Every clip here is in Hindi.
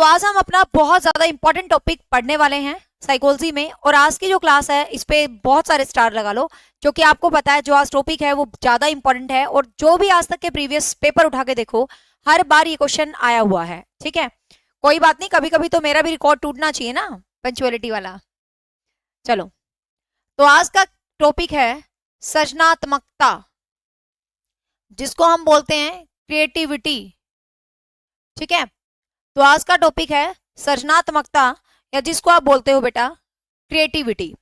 आज हम अपना बहुत ज्यादा इंपॉर्टेंट टॉपिक पढ़ने वाले हैं साइकोलॉजी में। और आज की जो क्लास है इस पे बहुत सारे स्टार लगा लो, क्योंकि आपको पता है जो आज टॉपिक है वो ज्यादा इंपॉर्टेंट है। और जो भी आज तक के प्रीवियस पेपर उठा के देखो, हर बार ये क्वेश्चन आया हुआ है। ठीक है, कोई बात नहीं, कभी कभी तो मेरा भी रिकॉर्ड टूटना चाहिए ना, पंचुअलिटी वाला। चलो, तो आज का टॉपिक है सृजनात्मकता, जिसको हम बोलते हैं क्रिएटिविटी। ठीक है, तो आज का टॉपिक है सृजनात्मकता, या जिसको आप बोलते हो बेटा क्रिएटिविटी।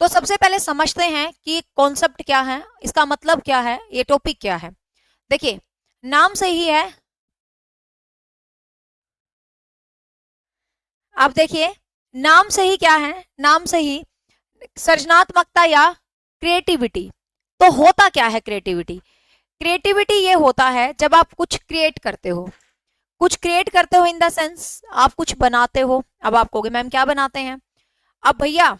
तो सबसे पहले समझते हैं कि कॉन्सेप्ट क्या है, इसका मतलब क्या है, ये टॉपिक क्या है। देखिए, नाम से ही है, आप देखिए नाम से ही क्या है, नाम से ही सृजनात्मकता या क्रिएटिविटी। तो होता क्या है क्रिएटिविटी? क्रिएटिविटी ये होता है जब आप कुछ क्रिएट करते हो। कुछ क्रिएट करते हो इन द सेंस आप कुछ बनाते हो। अब आप कहोगे मैम क्या बनाते हैं? अब भैया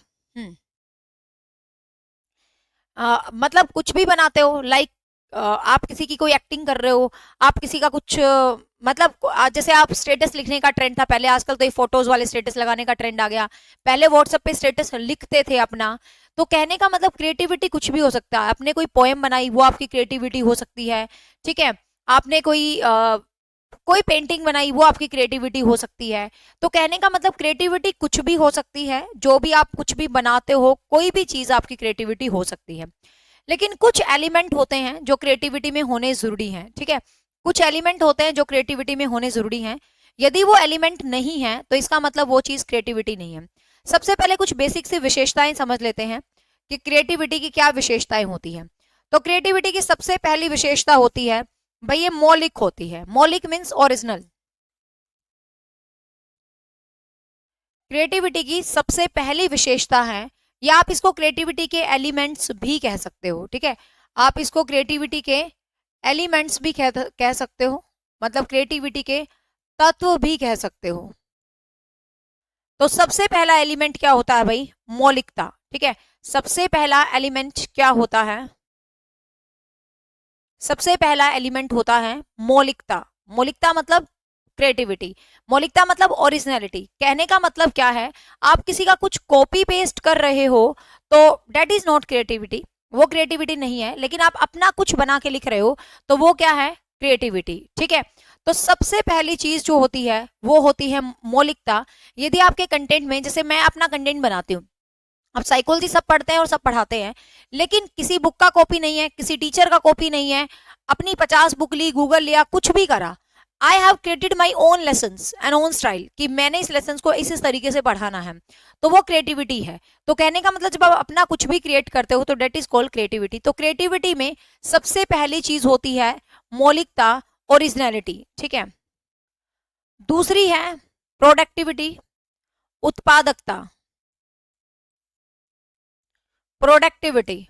मतलब कुछ भी बनाते हो, लाइक आप किसी की कोई एक्टिंग कर रहे हो, आप किसी का कुछ मतलब जैसे आप स्टेटस लिखने का ट्रेंड था पहले, आजकल तो ये फोटोज वाले स्टेटस लगाने का ट्रेंड आ गया। पहले व्हाट्सएप पे स्टेटस लिखते थे अपना। तो कहने का मतलब क्रिएटिविटी कुछ भी हो सकता है। आपने कोई पोएम बनाई, वो आपकी क्रिएटिविटी हो सकती है। ठीक है, आपने कोई पेंटिंग बनाई, वो आपकी क्रिएटिविटी हो सकती है। तो कहने का मतलब क्रिएटिविटी कुछ भी हो सकती है। जो भी आप कुछ भी बनाते हो, कोई भी चीज आपकी क्रिएटिविटी हो सकती है। लेकिन कुछ एलिमेंट होते हैं जो क्रिएटिविटी में होने जरूरी हैं। ठीक है, कुछ एलिमेंट होते हैं जो क्रिएटिविटी में होने जरूरी हैं। यदि वो एलिमेंट नहीं है तो इसका मतलब वो चीज क्रिएटिविटी नहीं है। सबसे पहले कुछ बेसिक सी विशेषताएं समझ लेते हैं कि क्रिएटिविटी की क्या विशेषताएं होती हैं। तो क्रिएटिविटी की सबसे पहली विशेषता होती है भाई, ये मौलिक होती है। मौलिक मीन्स ओरिजिनल। क्रिएटिविटी की सबसे पहली विशेषता है, या आप इसको क्रिएटिविटी के एलिमेंट्स भी कह सकते हो। ठीक है, आप इसको क्रिएटिविटी के एलिमेंट्स भी कह सकते हो, मतलब क्रिएटिविटी के तत्व भी कह सकते हो। तो सबसे पहला एलिमेंट क्या होता है भाई? मौलिकता। ठीक है, सबसे पहला एलिमेंट क्या होता है? सबसे पहला एलिमेंट होता है मौलिकता। मौलिकता मतलब क्रिएटिविटी। मौलिकता मतलब ओरिजिनलिटी। कहने का मतलब क्या है, आप किसी का कुछ कॉपी पेस्ट कर रहे हो तो डेट इज नॉट क्रिएटिविटी, वो क्रिएटिविटी नहीं है। लेकिन आप अपना कुछ बना के लिख रहे हो तो वो क्या है? क्रिएटिविटी। ठीक है, तो सबसे पहली चीज जो होती है वो होती है मौलिकता। यदि आपके कंटेंट में, जैसे मैं अपना कंटेंट बनाती हूँ, अब साइकोलॉजी सब पढ़ते हैं और सब पढ़ाते हैं, लेकिन किसी बुक का कॉपी नहीं है, किसी टीचर का कॉपी नहीं है, अपनी 50 बुक ली, गूगल लिया, कुछ भी करा। I have created my own lesson and own style, कि मैंने इस लेसन को इस तरीके से पढ़ाना है, तो वो क्रिएटिविटी है। तो कहने का मतलब जब आप अपना कुछ भी क्रिएट करते हो तो डेट इज कॉल्ड क्रिएटिविटी। तो क्रिएटिविटी में सबसे पहली चीज होती है मौलिकता, ओरिजिनलिटी। ठीक है, दूसरी है प्रोडक्टिविटी, उत्पादकता, प्रोडक्टिविटी।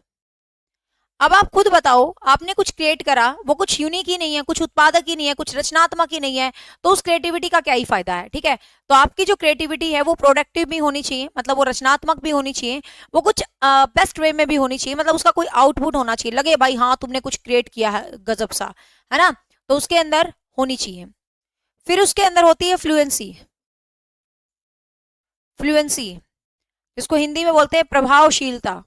अब आप खुद बताओ, आपने कुछ क्रिएट करा, वो कुछ यूनिक ही नहीं है, कुछ उत्पादक ही नहीं है, कुछ रचनात्मक ही नहीं है, तो उस क्रिएटिविटी का क्या ही फायदा है? ठीक है, तो आपकी जो क्रिएटिविटी है वो प्रोडक्टिव भी होनी चाहिए, मतलब वो रचनात्मक भी होनी चाहिए, वो कुछ बेस्ट वे में भी होनी चाहिए, मतलब उसका कोई आउटपुट होना चाहिए, लगे भाई हाँ तुमने कुछ क्रिएट किया है गजब सा, है ना? तो उसके अंदर होनी चाहिए। फिर उसके अंदर होती है फ्लुएंसी। फ्लुएंसी, जिसको हिंदी में बोलते हैं प्रभावशीलता।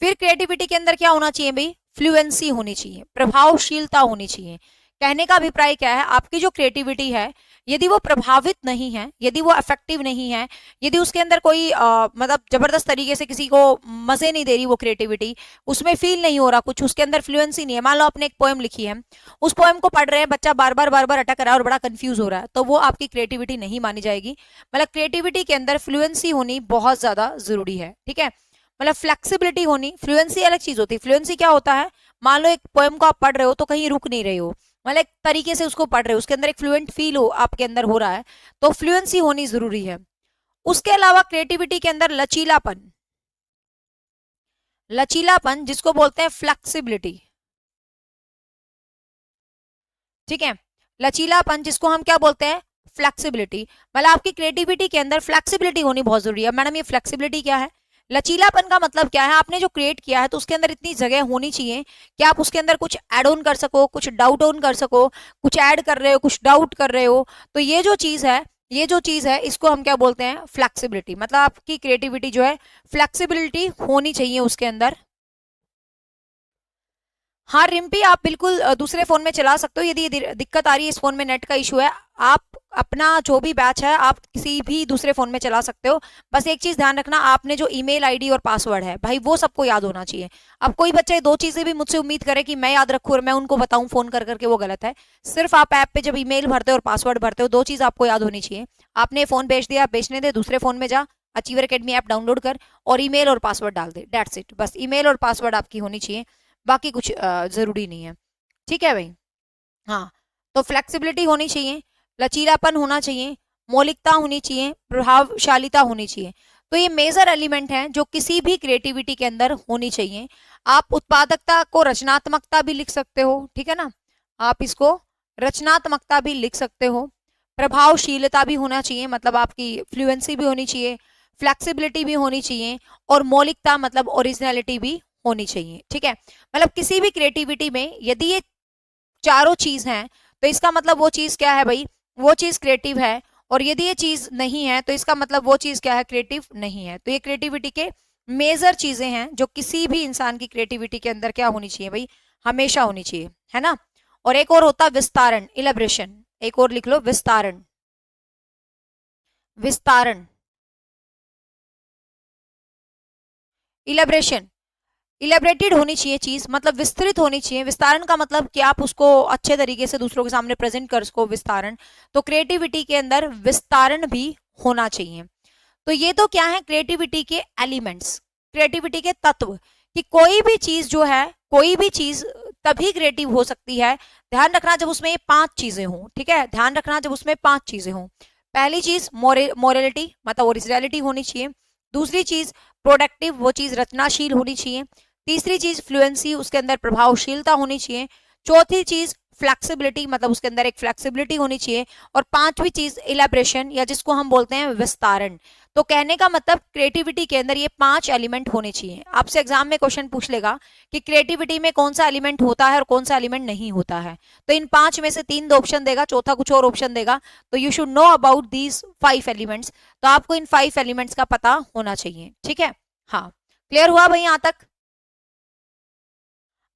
फिर क्रिएटिविटी के अंदर क्या होना चाहिए भाई? फ्लुएंसी होनी चाहिए, प्रभावशीलता होनी चाहिए। कहने का अभिप्राय क्या है, आपकी जो क्रिएटिविटी है यदि वो प्रभावित नहीं है, यदि वो इफेक्टिव नहीं है, यदि उसके अंदर कोई मतलब जबरदस्त तरीके से किसी को मजे नहीं दे रही वो क्रिएटिविटी, उसमें फील नहीं हो रहा कुछ, उसके अंदर फ्लुएंसी नहीं है। मान लो आपने एक पोएम लिखी है, उस पोएम को पढ़ रहे हैं, बच्चा बार बार अटक रहा है और बड़ा कंफ्यूज हो रहा है, तो वो आपकी क्रिएटिविटी नहीं मानी जाएगी। मतलब क्रिएटिविटी के अंदर फ्लुएंसी होनी बहुत ज्यादा जरूरी है। ठीक है, मतलब फ्लेक्सिबिलिटी होनी। फ्लुएंसी अलग चीज होती है। फ्लुएंसी क्या होता है, मान लो एक पोएम को आप पढ़ रहे हो तो कहीं रुक नहीं रहे हो, मतलब एक तरीके से उसको पढ़ रहे हो, उसके अंदर एक फ्लुएंट फील हो आपके अंदर हो रहा है, तो फ्लुएंसी होनी जरूरी है। उसके अलावा क्रिएटिविटी के अंदर लचीलापन, लचीलापन जिसको बोलते हैं फ्लेक्सिबिलिटी। ठीक है, लचीलापन जिसको हम क्या बोलते हैं? फ्लेक्सिबिलिटी। मतलब आपकी क्रिएटिविटी के अंदर फ्लेक्सिबिलिटी होनी बहुत जरूरी है। मैडम ये फ्लेक्सिबिलिटी क्या है? लचीलापन का मतलब क्या है, आपने जो क्रिएट किया है तो उसके अंदर इतनी जगह होनी चाहिए कि आप उसके अंदर कुछ ऐड ऑन कर सको, कुछ डाउट ऑन कर सको, कुछ ऐड कर रहे हो, कुछ डाउट कर रहे हो। तो ये जो चीज है इसको हम क्या बोलते हैं, फ्लेक्सिबिलिटी। मतलब आपकी क्रिएटिविटी जो है, फ्लेक्सिबिलिटी होनी चाहिए उसके अंदर। हाँ रिम्पी, आप बिल्कुल दूसरे फोन में चला सकते हो। यदि ये दिक्कत आ रही है, इस फोन में नेट का इशू है, आप अपना जो भी बैच है आप किसी भी दूसरे फोन में चला सकते हो। बस एक चीज ध्यान रखना, आपने जो ईमेल आईडी और पासवर्ड है भाई वो सबको याद होना चाहिए। अब कोई बच्चा ये दो चीजें भी मुझसे उम्मीद करे कि मैं याद रखूं और मैं उनको बताऊं फोन कर करके, वो गलत है। सिर्फ आप ऐप पे जब ईमेल भरते हो और पासवर्ड भरते हो, दो चीज आपको याद होनी चाहिए। आपने फोन बेच दिया, बेचने दे, दूसरे फोन में जा, अचीवर एकेडमी ऐप डाउनलोड कर और ईमेल और पासवर्ड डाल दे, दैट्स इट। बस ईमेल और पासवर्ड आपकी होनी चाहिए, बाकी कुछ जरूरी नहीं है। ठीक है भाई। हाँ, तो फ्लेक्सिबिलिटी होनी चाहिए, लचीलापन होना चाहिए, मौलिकता होनी चाहिए, प्रभावशालीता होनी चाहिए। तो ये मेजर एलिमेंट हैं जो किसी भी क्रिएटिविटी के अंदर होनी चाहिए। आप उत्पादकता को रचनात्मकता भी लिख सकते हो, ठीक है ना, आप इसको रचनात्मकता भी लिख सकते हो। प्रभावशीलता भी होना चाहिए, मतलब आपकी फ्लुएंसी भी होनी चाहिए, फ्लेक्सिबिलिटी भी होनी चाहिए, और मौलिकता मतलब ओरिजिनलिटी भी होनी चाहिए। ठीक है, मतलब किसी भी क्रिएटिविटी में यदि ये चारों चीज हैं तो इसका मतलब वो चीज क्या है भाई, वो चीज क्रिएटिव है। और यदि ये चीज नहीं है तो इसका मतलब वो चीज क्या है, क्रिएटिव नहीं है। तो ये क्रिएटिविटी के मेजर चीजें हैं जो किसी भी इंसान की क्रिएटिविटी के अंदर क्या होनी चाहिए भाई, हमेशा होनी चाहिए, है ना। और एक और होता है विस्तारण, इलेब्रेशन। एक और लिख लो, विस्तारण। विस्तारण, इलेब्रेशन। इलेबरेटेड होनी चाहिए चीज, मतलब विस्तृत होनी चाहिए। विस्तारण का मतलब कि आप उसको अच्छे तरीके से दूसरों के सामने प्रेजेंट कर सको, विस्तारण। तो क्रिएटिविटी के अंदर विस्तारण भी होना चाहिए। तो ये तो क्या है, क्रिएटिविटी के एलिमेंट्स, क्रिएटिविटी के तत्व। कि कोई भी चीज जो है, कोई भी चीज तभी क्रिएटिव हो सकती है, ध्यान रखना, जब उसमें ये पांच चीजें हों। ठीक है, ध्यान रखना, जब उसमें पांच चीजें हों। पहली चीज मोरलिटी, मतलब ओरिजिनलिटी होनी चाहिए। दूसरी चीज प्रोडक्टिव, वो चीज रचनाशील होनी चाहिए। तीसरी चीज फ्लुएंसी, उसके अंदर प्रभावशीलता होनी चाहिए। चौथी चीज फ्लेक्सिबिलिटी, मतलब उसके अंदर एक फ्लेक्सिबिलिटी होनी चाहिए। और पांचवी चीज इलेब्रेशन, या जिसको हम बोलते हैं विस्तारण। तो कहने का मतलब क्रिएटिविटी के अंदर ये पांच एलिमेंट होने चाहिए। आपसे एग्जाम में क्वेश्चन पूछ लेगा कि क्रिएटिविटी में कौन सा एलिमेंट होता है और कौन सा एलिमेंट नहीं होता है, तो इन पांच में से तीन दो ऑप्शन देगा, चौथा कुछ और ऑप्शन देगा। तो you should know about these 5 elements. तो आपको इन 5 एलिमेंट्स का पता होना चाहिए। ठीक है, हाँ, क्लियर हुआ भाई यहाँ तक।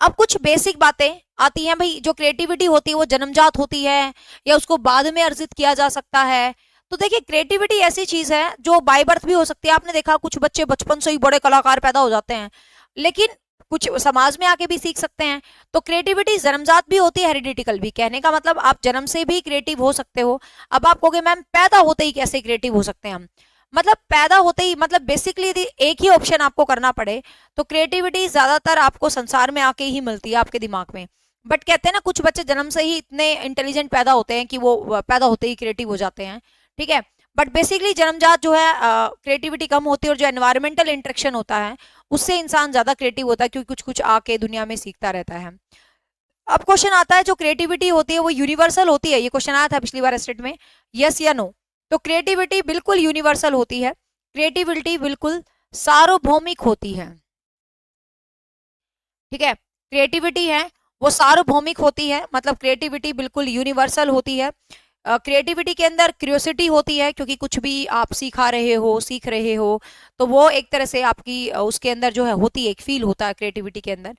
अब कुछ बेसिक बातें आती हैं भाई, जो क्रिएटिविटी होती है वो जन्मजात होती है या उसको बाद में अर्जित किया जा सकता है। तो देखिए, क्रिएटिविटी ऐसी चीज है जो बाय बर्थ भी हो सकती है। आपने देखा कुछ बच्चे बचपन से ही बड़े कलाकार पैदा हो जाते हैं, लेकिन कुछ समाज में आके भी सीख सकते हैं। तो क्रिएटिविटी जन्मजात भी होती है, हेरिडिटिकल भी। कहने का मतलब आप जन्म से भी क्रिएटिव हो सकते हो। अब आप कहोगे मैम पैदा होते ही कैसे क्रिएटिव हो सकते हैं हम, मतलब पैदा होते ही, मतलब बेसिकली यदि एक ही ऑप्शन आपको करना पड़े तो क्रिएटिविटी ज्यादातर आपको संसार में आके ही मिलती है, आपके दिमाग में। बट कहते हैं ना, कुछ बच्चे जन्म से ही इतने इंटेलिजेंट पैदा होते हैं कि वो पैदा होते ही क्रिएटिव हो जाते हैं। ठीक है, बट बेसिकली जन्मजात जो है क्रिएटिविटी कम होती है, और जो एनवायरमेंटल इंटरेक्शन होता है उससे इंसान ज्यादा क्रिएटिव होता है, क्योंकि कुछ कुछ आके दुनिया में सीखता रहता है। अब क्वेश्चन आता है, जो क्रिएटिविटी होती है वो यूनिवर्सल होती है? ये क्वेश्चन आया था पिछली बार स्टेट में, यस या नो। तो क्रिएटिविटी बिल्कुल यूनिवर्सल होती है, क्रिएटिविटी बिल्कुल सार्वभौमिक होती है। ठीक है, क्रिएटिविटी है वो सार्वभौमिक होती है, मतलब क्रिएटिविटी बिल्कुल यूनिवर्सल होती है। क्रिएटिविटी के अंदर क्यूरियोसिटी होती है, क्योंकि कुछ भी आप सिखा रहे हो, सीख रहे हो, तो वो एक तरह से आपकी उसके अंदर जो है होती है, एक फील होता है क्रिएटिविटी के अंदर।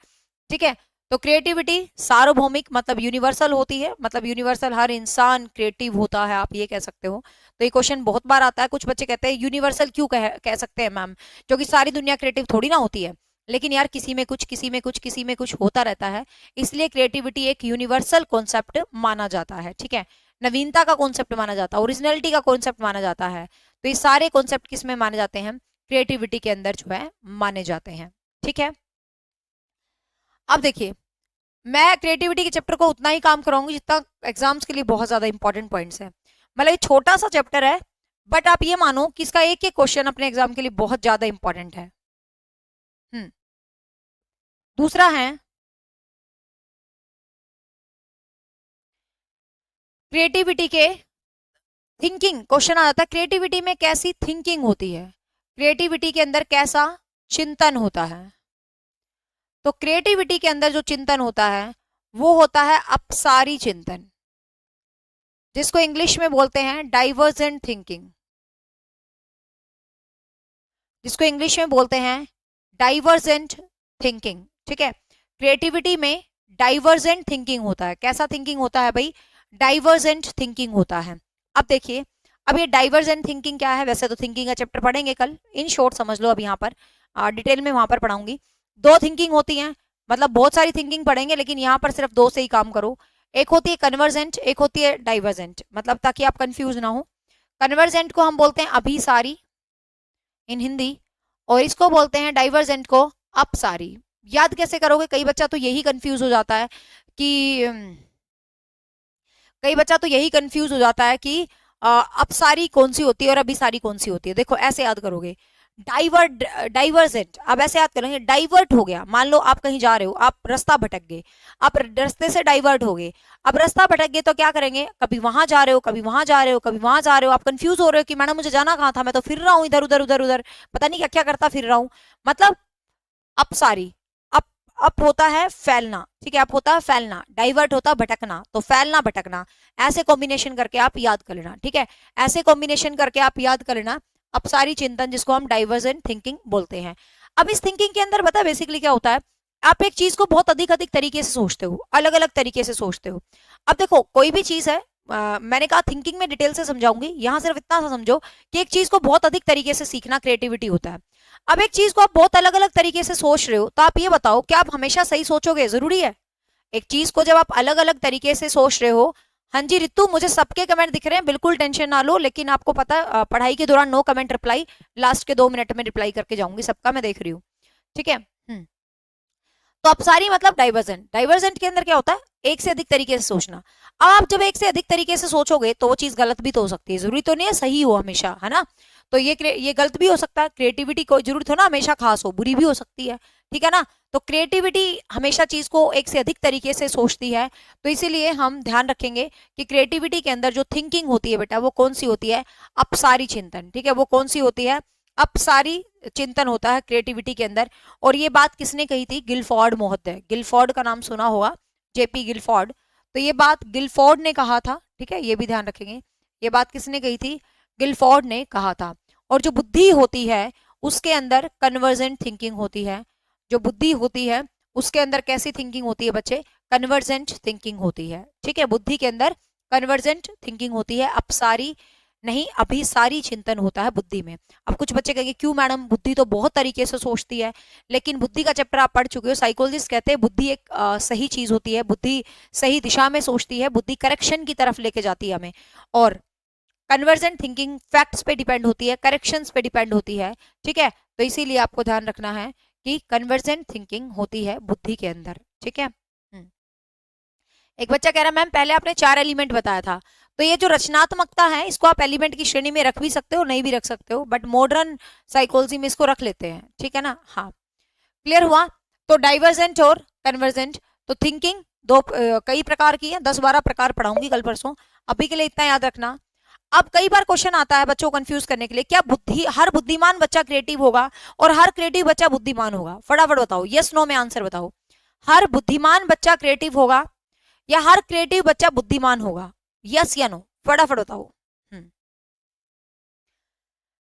ठीक है, तो क्रिएटिविटी सार्वभौमिक मतलब यूनिवर्सल होती है, मतलब यूनिवर्सल, हर इंसान क्रिएटिव होता है, आप ये कह सकते हो। तो ये क्वेश्चन बहुत बार आता है। कुछ बच्चे कहते हैं यूनिवर्सल क्यों कह सकते हैं मैम, क्योंकि सारी दुनिया क्रिएटिव थोड़ी ना होती है। लेकिन यार किसी में कुछ, किसी में कुछ, किसी में कुछ होता रहता है, इसलिए क्रिएटिविटी एक यूनिवर्सल कॉन्सेप्ट माना जाता है। ठीक है, नवीनता का कॉन्सेप्ट माना जाता है, ओरिजिनलिटी का कॉन्सेप्ट माना जाता है। तो ये सारे कॉन्सेप्ट किस में माने जाते हैं, क्रिएटिविटी के अंदर जो है माने जाते हैं। ठीक है, अब देखिए, मैं क्रिएटिविटी के चैप्टर को उतना ही काम कराऊंगी जितना एग्जाम्स के लिए बहुत ज्यादा इंपॉर्टेंट पॉइंट्स है। मतलब ये छोटा सा चैप्टर है, बट आप ये मानो कि इसका एक एक क्वेश्चन अपने एग्जाम के लिए बहुत ज्यादा इंपॉर्टेंट है। हम्म दूसरा है क्रिएटिविटी के थिंकिंग। क्वेश्चन आ जाता है क्रिएटिविटी में कैसी थिंकिंग होती है, क्रिएटिविटी के अंदर कैसा चिंतन होता है? तो क्रिएटिविटी के अंदर जो चिंतन होता है वो होता है अपसारी चिंतन, जिसको इंग्लिश में बोलते हैं डाइवर्जेंट थिंकिंग, जिसको इंग्लिश में बोलते हैं डाइवर्जेंट थिंकिंग। ठीक है, क्रिएटिविटी में डाइवर्जेंट थिंकिंग होता है। कैसा थिंकिंग होता है भाई? डाइवर्जेंट थिंकिंग होता है। अब देखिए, अब ये डाइवर्जेंट थिंकिंग क्या है? वैसे तो थिंकिंग का चैप्टर पढ़ेंगे कल, इन शॉर्ट समझ लो। अब यहाँ पर डिटेल में वहां पर पढ़ाऊंगी। दो थिंकिंग होती है, मतलब बहुत सारी थिंकिंग पढ़ेंगे लेकिन यहाँ पर सिर्फ दो से ही काम करो। एक होती है कन्वर्जेंट, एक होती है डाइवर्जेंट, मतलब ताकि आप कंफ्यूज ना हो। कन्वर्जेंट को हम बोलते हैं अभिसारी इन हिंदी, और इसको बोलते हैं डाइवर्जेंट को अपसारी। याद कैसे करोगे? कई बच्चा तो यही कंफ्यूज हो जाता है कि अपसारी कौन सी होती है और अभिसारी कौन सी होती है। देखो ऐसे याद करोगे, डाइवर्ट डाइवर्जेंट, अब ऐसे याद करेंगे, डाइवर्ट हो गया। मान लो आप कहीं जा रहे हो, आप रास्ता भटक गए, आप रास्ते से डाइवर्ट हो गए। अब रास्ता भटक गए तो क्या करेंगे? कभी वहां जा रहे हो, कभी वहां जा रहे हो, कभी वहां जा रहे हो, आप कंफ्यूज हो रहे हो कि मैडम मुझे जाना कहाँ था, मैं तो फिर रहा हूँ इधर उधर उधर उधर, पता नहीं क्या क्या करता फिर रहा हूँ। मतलब अपसारी। अप होता है फैलना, ठीक है, अप होता है फैलना, डाइवर्ट होता है भटकना, तो फैलना भटकना, ऐसे कॉम्बिनेशन करके आप याद कर लेना। ठीक है, ऐसे कॉम्बिनेशन करके आप याद कर लेना अपसारी चिंतन, जिसको हम डाइवर्जेंट थिंकिंग बोलते हैं। अब इस थिंकिंग के अंदर पता है बेसिकली क्या होता है? आप एक चीज को बहुत अधिक अधिक तरीके से सोचते हो, अलग अलग तरीके से सोचते हो। अब देखो कोई भी चीज है, मैंने कहा थिंकिंग में डिटेल से समझाऊंगी, यहां सिर्फ इतना सा समझो कि एक चीज को बहुत अधिक तरीके से सीखना क्रिएटिविटी होता है। अब एक चीज को आप बहुत अलग अलग तरीके से सोच रहे हो, तो आप ये बताओ क्या आप हमेशा सही सोचोगे? जरूरी है? एक चीज को जब आप अलग अलग तरीके से सोच रहे हो, हाँ जी रितु मुझे सबके कमेंट दिख रहे हैं, बिल्कुल टेंशन ना लो, लेकिन आपको पता पढ़ाई के दौरान नो कमेंट रिप्लाई, लास्ट के 2 मिनट में रिप्लाई करके जाऊंगी, सबका मैं देख रही हूँ। ठीक है। तो अपसारी मतलब डाइवर्जेंट। डाइवर्जेंट के अंदर क्या होता है? एक से अधिक तरीके से सोचना। अब आप जब एक से अधिक तरीके से सोचोगे तो वो चीज गलत भी तो हो सकती है, जरूरी तो नहीं है सही हो हमेशा, है ना? तो ये गलत भी हो सकता है। क्रिएटिविटी को जरूरी हो ना हमेशा खास हो, बुरी भी हो सकती है, ठीक है ना? तो क्रिएटिविटी हमेशा चीज को एक से अधिक तरीके से सोचती है, तो इसीलिए हम ध्यान रखेंगे कि क्रिएटिविटी के अंदर जो थिंकिंग होती है बेटा वो कौन सी होती है? अपसारी चिंतन। ठीक है, वो कौन सी होती है? अपसारी चिंतन होता है क्रिएटिविटी के अंदर। और ये बात किसने कही थी? गिलफोर्ड महोदय। गिलफोर्ड का नाम सुना होगा, जेपी गिलफोर्ड। तो ये बात गिलफोर्ड ने कहा था, ठीक है, ये भी ध्यान रखेंगे। ये बात किसने कही थी? गिलफोर्ड ने कहा था। और जो बुद्धि होती है उसके अंदर कन्वर्जेंट थिंकिंग होती है। जो बुद्धि होती है उसके अंदर कैसी थिंकिंग होती है बच्चे? कन्वर्जेंट थिंकिंग होती है। ठीक है, बुद्धि के अंदर कन्वर्जेंट थिंकिंग होती है, अपसारी नहीं अभिसारी चिंतन होता है बुद्धि में। अब कुछ बच्चे कहेंगे क्यों मैडम, बुद्धि तो बहुत तरीके से सोचती है। लेकिन बुद्धि का चैप्टर आप पढ़ चुके हो, साइकोलॉजिस्ट कहते हैं बुद्धि एक सही चीज होती है, बुद्धि सही दिशा में सोचती है, बुद्धि करेक्शन की तरफ लेके जाती है हमें। और कन्वर्जेंट थिंकिंग फैक्ट्स पे डिपेंड होती है, करेक्शंस पे डिपेंड होती है। ठीक है, तो इसीलिए आपको ध्यान रखना है कि कन्वर्जेंट थिंकिंग होती है बुद्धि के अंदर। ठीक है। एक बच्चा कह रहा मैम पहले आपने 4 एलिमेंट बताया था, तो ये जो रचनात्मकता है इसको आप एलिमेंट की श्रेणी में रख भी सकते हो, नहीं भी रख सकते हो, बट मॉडर्न साइकोलॉजी में इसको रख लेते हैं। ठीक है ना? हाँ, क्लियर हुआ? तो डाइवर्जेंट और कन्वर्जेंट, तो थिंकिंग दो कई प्रकार की है, 10-12 प्रकार पढ़ाऊंगी कल परसों, अभी के लिए इतना याद रखना। अब कई बार क्वेश्चन आता है बच्चों को कंफ्यूज करने के लिए, क्या हर बुद्धिमान बच्चा क्रिएटिव होगा और हर क्रिएटिव बच्चा बुद्धिमान होगा? फटाफट बताओ, यस नो में आंसर बताओ। हर बुद्धिमान बच्चा क्रिएटिव होगा या हर क्रिएटिव बच्चा बुद्धिमान होगा? यस या नो, फटाफट बताओ।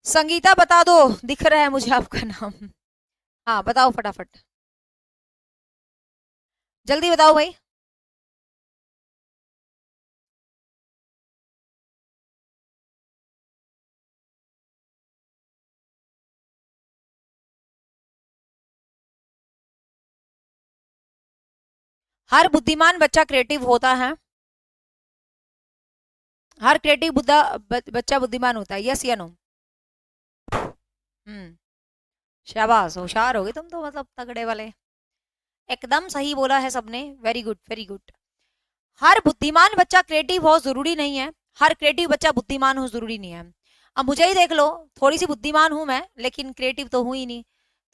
संगीता बता दो, दिख रहा है मुझे आपका नाम। हाँ बताओ फटाफट, जल्दी बताओ भाई। हर बुद्धिमान बच्चा क्रिएटिव होता है, हर क्रिएटिव बच्चा बुद्धिमान होता है, यस या नो? हम्म, शाबाश, होशियार हो गए तुम तो, मतलब तगड़े वाले, एकदम सही बोला है सबने, वेरी गुड वेरी गुड। हर बुद्धिमान बच्चा क्रिएटिव हो जरूरी नहीं है, हर क्रिएटिव बच्चा बुद्धिमान हो जरूरी नहीं है। अब मुझे ही देख लो, थोड़ी सी बुद्धिमान हूं मैं लेकिन क्रिएटिव तो हूं ही नहीं।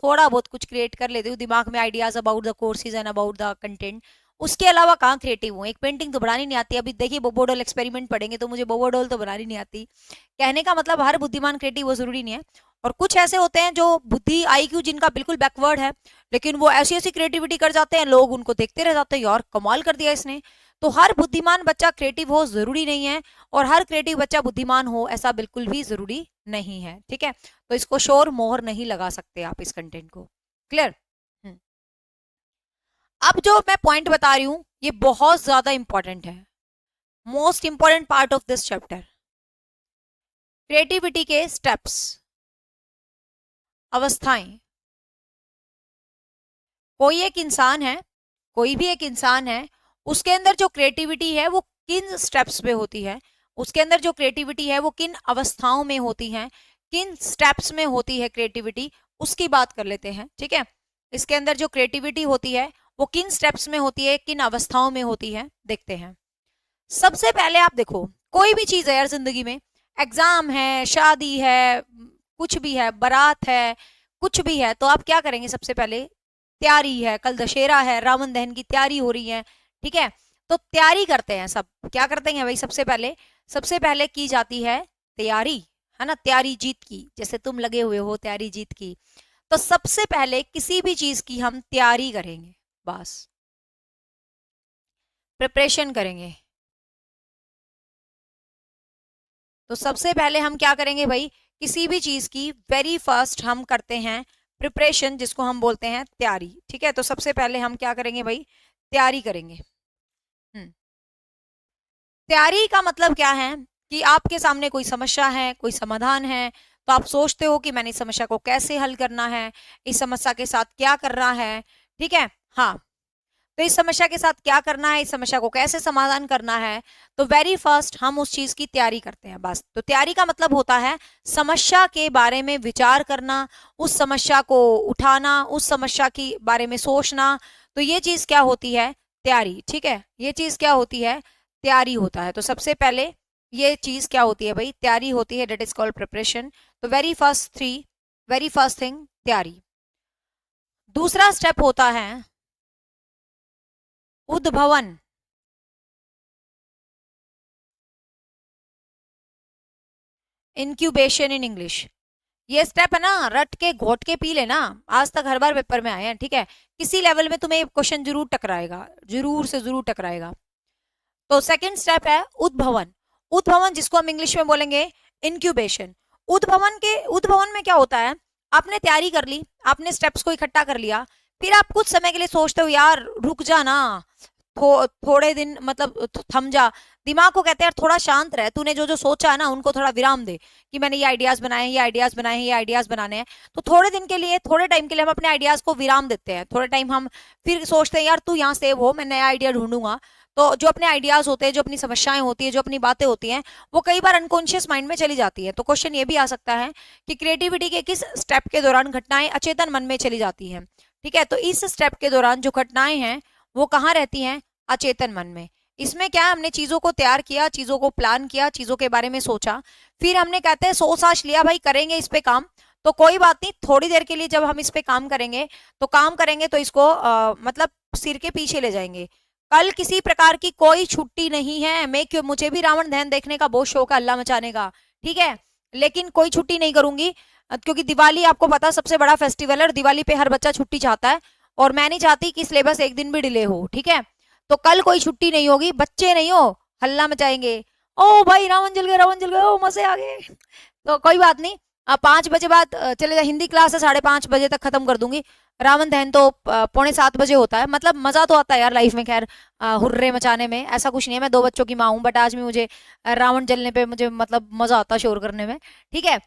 थोड़ा बहुत कुछ क्रिएट कर लेती हूँ, दिमाग में ideas about the courses and about the content, उसके अलावा कहाँ क्रिएटिव हूँ? एक पेंटिंग तो बनानी नहीं आती। अभी देखिए बोबोडोल एक्सपेरिमेंट पढ़ेंगे तो मुझे बोबोडोल तो बनानी नहीं आती। कहने का मतलब हर बुद्धिमान क्रिएटिव वो जरूरी नहीं है। और कुछ ऐसे होते हैं जो बुद्धि आईक्यू जिनका बिल्कुल बैकवर्ड है, लेकिन वो ऐसी ऐसी क्रिएटिविटी कर जाते हैं, लोग उनको देखते रह जाते हैं, यार कमाल कर दिया इसने। तो हर बुद्धिमान बच्चा क्रिएटिव हो जरूरी नहीं है, और हर क्रिएटिव बच्चा बुद्धिमान हो ऐसा बिल्कुल भी जरूरी नहीं है। ठीक है, तो इसको शोर मोहर नहीं लगा सकते आप इस कंटेंट को। क्लियर? अब जो मैं पॉइंट बता रही हूं ये बहुत ज्यादा इंपॉर्टेंट है, most important part of this chapter. Creativity के स्टेप्स, अवस्थाएं। कोई एक इंसान है, कोई भी एक इंसान है, उसके अंदर जो क्रिएटिविटी है वो किन स्टेप्स पे होती है, उसके अंदर जो क्रिएटिविटी है वो किन अवस्थाओं में होती है, किन स्टेप्स में होती है क्रिएटिविटी, उसकी बात कर लेते हैं। ठीक है, इसके अंदर जो क्रिएटिविटी होती है वो किन स्टेप्स में होती है, किन अवस्थाओं में होती है, देखते हैं। सबसे पहले आप देखो, कोई भी चीज है यार जिंदगी में, एग्जाम है, शादी है, कुछ भी है, बारात है, कुछ भी है, तो आप क्या करेंगे? सबसे पहले तैयारी है, कल दशहरा है, रावण दहन की तैयारी हो रही है। ठीक है, तो तैयारी करते हैं सब। क्या करते हैं भाई? सबसे पहले की जाती है तैयारी, है ना? तैयारी जीत की, जैसे तुम लगे हुए हो तैयारी जीत की। तो सबसे पहले किसी भी चीज की हम तैयारी करेंगे, बस प्रिपरेशन करेंगे। तो सबसे पहले हम क्या करेंगे भाई? किसी भी चीज की वेरी फर्स्ट हम करते हैं प्रिपरेशन, जिसको हम बोलते हैं तैयारी। ठीक है, तो सबसे पहले हम क्या करेंगे भाई? तैयारी करेंगे। तैयारी का मतलब क्या है कि आपके सामने कोई समस्या है, कोई समाधान है, तो आप सोचते हो कि मैंने इस समस्या को कैसे हल करना है, इस समस्या के साथ क्या करना है। ठीक है, हाँ, तो इस समस्या के साथ क्या करना है, इस समस्या को कैसे समाधान करना है, तो वेरी फर्स्ट हम उस चीज की तैयारी करते हैं, बस। तो तैयारी का मतलब होता है समस्या के बारे में विचार करना, उस समस्या को उठाना, उस समस्या के बारे में सोचना। तो ये चीज क्या होती है? तैयारी। ठीक है, ये चीज क्या होती है? तैयारी होता है। तो सबसे पहले ये चीज क्या होती है भाई? तैयारी होती है, डेट इज कॉल्ड प्रिपरेशन। तो वेरी फर्स्ट थिंग तैयारी। दूसरा स्टेप होता है उद्भवन। Incubation in English. ये स्टेप है ना, रट के घोट के पी लेना, आज तक हर बार पेपर में आए हैं। ठीक है, किसी लेवल में तुम्हें क्वेश्चन जरूर टकराएगा, जरूर से जरूर टकराएगा। तो सेकंड स्टेप है उद्भवन। उद्भवन जिसको हम इंग्लिश में बोलेंगे इंक्यूबेशन। उद्भवन में क्या होता है? आपने तैयारी कर ली, आपने स्टेप्स को इकट्ठा कर लिया, फिर आप कुछ समय के लिए सोचते हो यार रुक जा ना, थोड़े दिन, मतलब थम जा। दिमाग को कहते हैं यार थोड़ा शांत रह, तूने जो जो सोचा है ना उनको थोड़ा विराम दे, कि मैंने ये आइडियाज बनाए हैं, ये आइडियाज बनाए हैं, ये आइडियाज बनाने हैं। तो थोड़े दिन के लिए, थोड़े टाइम के लिए हम अपने आइडियाज को विराम देते हैं। थोड़े टाइम हम फिर सोचते हैं यार तू यहाँ सेव हो, मैं नया आइडिया ढूंढूंगा। तो जो अपने आइडियाज होते हैं, जो अपनी समस्याएं होती है, जो अपनी बातें होती हैं, वो कई बार अनकॉन्शियस माइंड में चली जाती है। तो क्वेश्चन ये भी आ सकता है कि क्रिएटिविटी के किस स्टेप के दौरान घटनाएं अचेतन मन में चली जाती हैं। ठीक है, तो इस स्टेप के दौरान जो घटनाएं हैं वो कहाँ रहती हैं? अचेतन मन में। इसमें क्या है? हमने चीजों को तैयार किया, चीजों को प्लान किया, चीजों के बारे में सोचा, फिर हमने कहते हैं सोच साच लिया भाई करेंगे इस पे काम। तो कोई बात नहीं, थोड़ी देर के लिए जब हम इस पे काम करेंगे तो इसको मतलब सिर के पीछे ले जाएंगे। कल किसी प्रकार की कोई छुट्टी नहीं है। मुझे भी रावण दहन देखने का बहुत शौक है, अल्लाह मचाने का। ठीक है, लेकिन कोई छुट्टी नहीं करूंगी, क्योंकि दिवाली आपको पता सबसे बड़ा फेस्टिवल है, और दिवाली पे हर बच्चा छुट्टी चाहता है, और मैं नहीं चाहती कि सिलेबस एक दिन भी डिले हो। ठीक है, तो कल कोई छुट्टी नहीं होगी, बच्चे नहीं हो हल्ला मचाएंगे, ओ भाई रावण जल गए, रावण जल गए, ओ मजे आ गए। तो कोई बात नहीं, 5 बजे बाद चले जाए, हिंदी क्लास है 5:30 बजे तक खत्म कर दूंगी। रावण दहन तो 6:45 होता है। मतलब मजा तो आता है यार लाइफ में, खैर हुर्रे मचाने में ऐसा कुछ नहीं है। मैं 2 बच्चों की माँ हूँ, बट आज भी मुझे रावण जलने पे मुझे मतलब मजा आता है शोर करने में। ठीक है,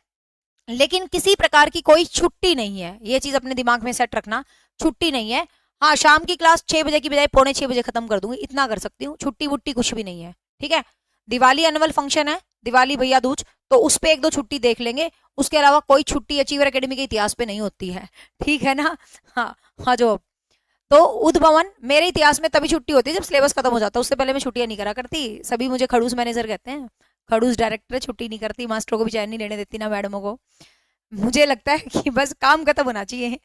लेकिन किसी प्रकार की कोई छुट्टी नहीं है, ये चीज अपने दिमाग में सेट रखना, छुट्टी नहीं है। हाँ, शाम की क्लास 6 बजे की बजाय 5:45 खत्म कर दूंगी, इतना कर सकती हूँ, छुट्टी वुट्टी कुछ भी नहीं है। ठीक है, दिवाली एनुअल फंक्शन है, दिवाली भैया दूज, तो उस पे 1-2 छुट्टी देख लेंगे, उसके अलावा कोई छुट्टी अचीवर एकेडमी के इतिहास पे नहीं होती है। ठीक है ना? हाँ हाँ, जो तो उद्भवन मेरे इतिहास में तभी छुट्टी होती है जब सिलेबस खत्म हो जाता है, उससे पहले मैं छुट्टियां नहीं करा करती। सभी मुझे खड़ूस मैनेजर कहते हैं, खड़ूस डायरेक्टर, छुट्टी नहीं करती, मास्टरों को भी चैन नहीं लेने देती ना मैडमों को। मुझे लगता है कि बस काम खत्म होना चाहिए।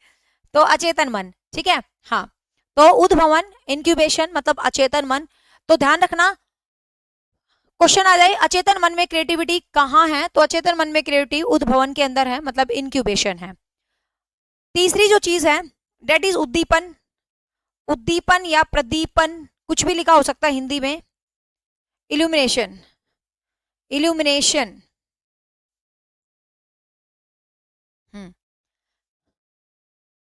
तो अचेतन मन, ठीक है, हाँ। तो उद्भवन, इंक्यूबेशन मतलब अचेतन मन। तो ध्यान रखना, क्वेश्चन आ जाए अचेतन मन में क्रिएटिविटी कहाँ है, तो अचेतन मन में क्रिएटिविटी उद्भवन के अंदर है, मतलब इंक्यूबेशन है। तीसरी जो चीज है डेट इज उद्दीपन। उद्दीपन या प्रदीपन कुछ भी लिखा हो सकता है हिंदी में। इल्यूमिनेशन, इल्यूमिनेशन,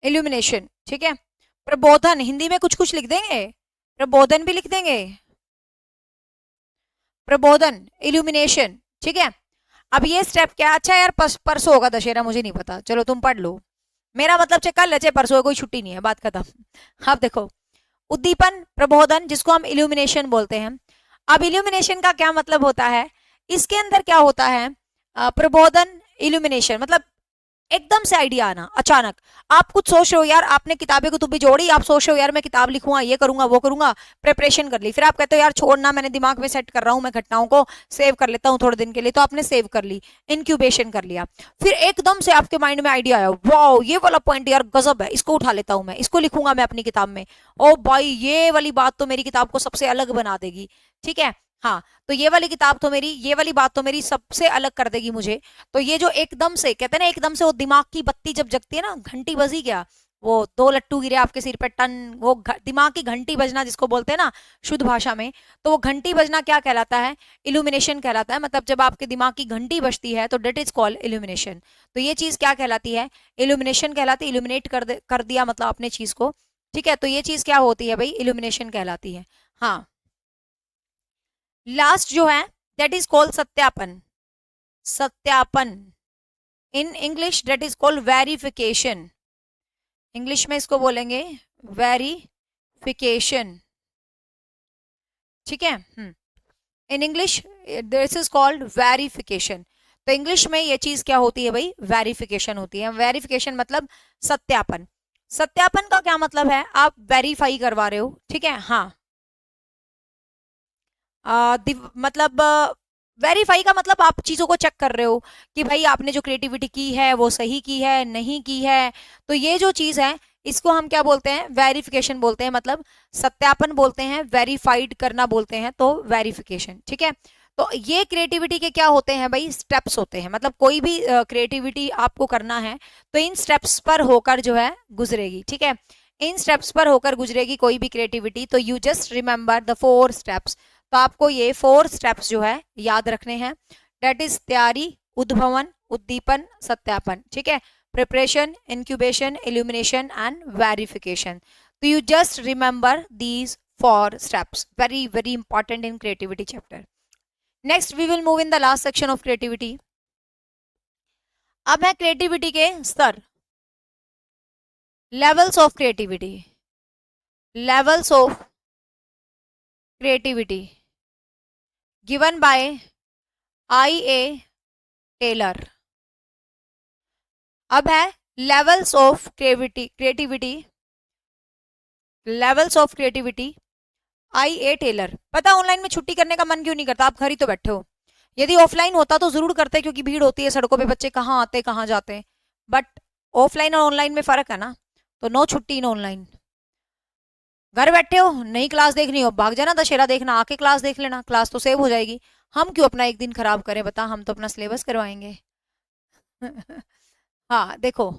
इल्यूमिनेशन, ठीक है। प्रबोधन हिंदी में कुछ कुछ लिख देंगे, प्रबोधन भी लिख देंगे, प्रबोधन, इल्यूमिनेशन, ठीक है। अब ये स्टेप क्या, अच्छा यार परसों होगा दशहरा, मुझे नहीं पता, चलो तुम पढ़ लो, मेरा मतलब चाहे कल है चाहे परसों, कोई छुट्टी नहीं है, बात खत्म। अब देखो, उद्दीपन, प्रबोधन जिसको हम इल्यूमिनेशन बोलते हैं। अब इल्यूमिनेशन का क्या मतलब होता है, इसके अंदर क्या होता है, प्रबोधन, इल्यूमिनेशन मतलब एकदम से आइडिया आना, अचानक आप कुछ सोच रहे हो, यार आपने किताबें को भी जोड़ी, आप सोच रहे हो यार मैं किताब लिखूंगा, ये करूंगा वो करूंगा, प्रिपरेशन कर ली, फिर आप कहते हो यार छोड़ना, मैंने दिमाग में सेट कर रहा हूं, मैं घटनाओं को सेव कर लेता हूं थोड़े दिन के लिए, तो आपने सेव कर ली, इंक्यूबेशन कर लिया, फिर एकदम से आपके माइंड में आइडिया आया, वाओ ये वाला पॉइंट यार गजब है, इसको उठा लेता हूं मैं, इसको लिखूंगा मैं अपनी किताब में, ओ भाई ये वाली बात तो मेरी किताब को सबसे अलग बना देगी, ठीक है। हाँ, तो ये वाली किताब तो मेरी, ये वाली बात तो मेरी सबसे अलग कर देगी मुझे। तो ये जो एकदम से कहते हैं ना, एकदम से वो दिमाग की बत्ती जब जगती है ना, घंटी बजी क्या, वो दो लट्टू गिरे आपके सिर पे टन, वो दिमाग की घंटी बजना जिसको बोलते हैं ना शुद्ध भाषा में, तो वो घंटी बजना क्या कहलाता है, इल्यूमिनेशन कहलाता है। मतलब जब आपके दिमाग की घंटी बजती है तो डेट इज कॉल्ड इल्यूमिनेशन। तो ये चीज क्या कहलाती है, इल्यूमिनेशन कहलाती है, इल्यूमिनेट कर दिया मतलब अपने चीज को, ठीक है। तो ये चीज क्या होती है भाई, इल्यूमिनेशन कहलाती है। हाँ, लास्ट जो है दैट इज कॉल्ड सत्यापन। सत्यापन in English that is called verification. English में इसको बोलेंगे वेरिफिकेशन, ठीक है। In English this is called verification. तो इंग्लिश में ये चीज क्या होती है भाई, वेरिफिकेशन होती है। वेरिफिकेशन मतलब सत्यापन। सत्यापन का क्या मतलब है, आप वेरीफाई करवा रहे हो, ठीक है। हाँ, मतलब वेरीफाई का मतलब आप चीजों को चेक कर रहे हो कि भाई आपने जो क्रिएटिविटी की है वो सही की है नहीं की है। तो ये जो चीज है इसको हम क्या बोलते हैं, वेरिफिकेशन बोलते हैं, मतलब सत्यापन बोलते हैं, वेरीफाइड करना बोलते हैं, तो वेरिफिकेशन, ठीक है। तो ये क्रिएटिविटी के क्या होते हैं भाई, स्टेप्स होते हैं। मतलब कोई भी क्रिएटिविटी आपको करना है तो इन स्टेप्स पर होकर जो है गुजरेगी, ठीक है। इन स्टेप्स पर होकर गुजरेगी कोई भी क्रिएटिविटी। तो you just remember the 4 steps. तो आपको ये 4 स्टेप्स जो है याद रखने हैं, डेट इज तैयारी, उद्भवन, उद्दीपन, सत्यापन, ठीक है। Preparation, incubation, illumination and verification. तो you just remember these 4 steps, very very important in creativity chapter. Next we will move in the last section of creativity. अब है क्रिएटिविटी के स्तर, levels of creativity. Levels of creativity given by I.A. Taylor. अब है levels of creativity, levels of creativity I.A. Taylor. पता ऑनलाइन में छुट्टी करने का मन क्यों नहीं करता, आप घर ही तो बैठे हो। यदि ऑफलाइन होता तो जरूर करते, क्योंकि भीड़ होती है सड़कों पे, बच्चे कहाँ आते कहाँ जाते हैं। बट ऑफलाइन और ऑनलाइन में फर्क है ना, तो नो छुट्टी इन ऑनलाइन। घर बैठे हो, नई क्लास देखनी हो, भाग जाना दशहरा देखना, आके क्लास देख लेना, क्लास तो सेव हो जाएगी। हम क्यों अपना एक दिन खराब करें, बता, हम तो अपना सिलेबस करवाएंगे। हाँ देखो,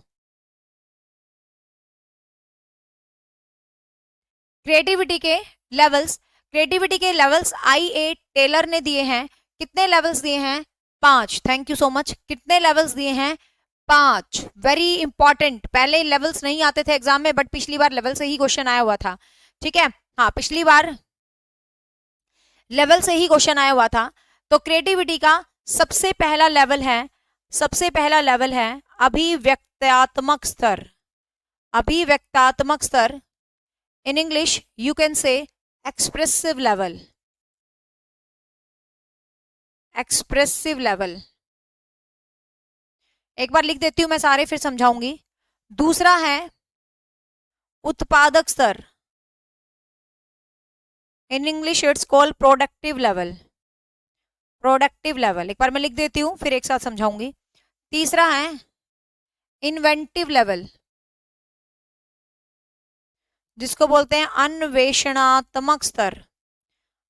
क्रिएटिविटी के लेवल्स, क्रिएटिविटी के लेवल्स I.A. टेलर ने दिए हैं। कितने लेवल्स दिए हैं, 5। Thank you so much. कितने लेवल्स दिए हैं, 5। वेरी इंपॉर्टेंट, पहले लेवल्स नहीं आते थे एग्जाम में, बट पिछली बार लेवल से ही क्वेश्चन आया हुआ था, ठीक है। हाँ, पिछली बार लेवल से ही क्वेश्चन आया हुआ था। तो क्रिएटिविटी का सबसे पहला लेवल है, सबसे पहला लेवल है अभिव्यक्त्यात्मक स्तर। अभिव्यक्तात्मक स्तर, in English you can say expressive level. Expressive level, एक बार लिख देती हूं मैं, सारे फिर समझाऊंगी। दूसरा है उत्पादक स्तर, in English it's called productive level. Productive level, एक बार मैं लिख देती हूं फिर एक साथ समझाऊंगी। तीसरा है इन्वेंटिव लेवल। जिसको बोलते हैं अन्वेषणात्मक स्तर,